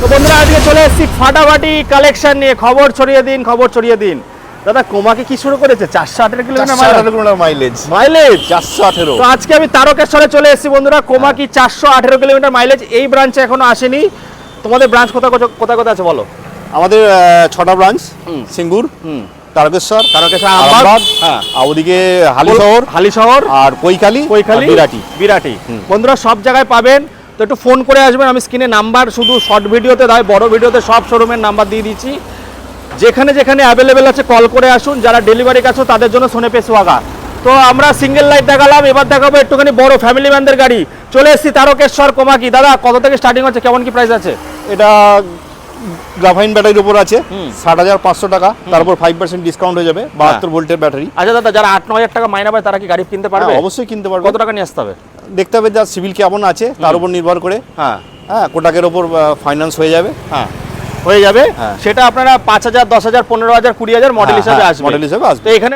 তো বন্ধুরা আজকে চলে এসেছি ফাটাফাটি কালেকশন নিয়ে। খবর ছড়িয়ে দিন, খবর ছড়িয়ে দিন। দাদা কোমাকে কি শুরু করেছে? 418 কিলোমিটার মাইলেজ। মাইলেজ 418। তো আজকে আমি তারকেশ্বরে চলে এসেছি বন্ধুরা। Komaki 418 kilometre mileage. এই ব্রাঞ্চে এখনো আসেনি। তোমাদের ব্রাঞ্চ কোথায় কোথায় কোথায় আছে বলো? আমাদের 6টা ব্রাঞ্চ, সিঙ্গুর, তারকেশ্বর, আরামবাগ, হ্যাঁ, আর ওদিকে হালিশহর আর কৈখালি, বিরাটি। বন্ধুরা সব জায়গায় পাবেন। তো একটু ফোন করে আসবেন। আমি স্ক্রিনে নাম্বার শুধু শর্ট ভিডিওতে দেয়, বড় ভিডিওতে সব শোরুমের নাম্বার দিয়ে দিচ্ছি। যেখানে যেখানে অ্যাভেলেবেল আছে কল করে আসুন। যারা ডেলিভারি কাছে তাদের জন্য সোনেপে সোয়াগা। তো আমরা সিঙ্গেল লাইট দেখালাম, এবার দেখাবো একটুখানি বড় ফ্যামিলি ম্যানদের গাড়ি। চলে এসেছি তারকেশ্বর কোমাকি। দাদা কত থেকে স্টার্টিং হচ্ছে, কেমন কি প্রাইস আছে? এটা গ্রাফাইন ব্যাটারির উপর আছে 60,500 টাকা, তারপর 5% ডিসকাউন্ট হয়ে যাবে। 72 ভোল্টের ব্যাটারি। আচ্ছা দাদা, যারা 8-9 টাকা মাইনা পায় তারা কি গাড়ি কিনতে পারবে? অবশ্যই কিনতে পারবে। কত টাকা নিয়ে আসতে হবে? দেখতে হবে যার সিভিল কেমন আছে তার উপর নির্ভর করে। হ্যাঁ, কোটাকের উপর ফাইন্যান্স হয়ে যাবে। হয়ে যাবে। হ্যাঁ। সেটা আপনারা 5,000, 10,000, 15,000, 20,000 মডেল হিসেবে আসবে। মডেল হিসেবে আসবে। তো এখানে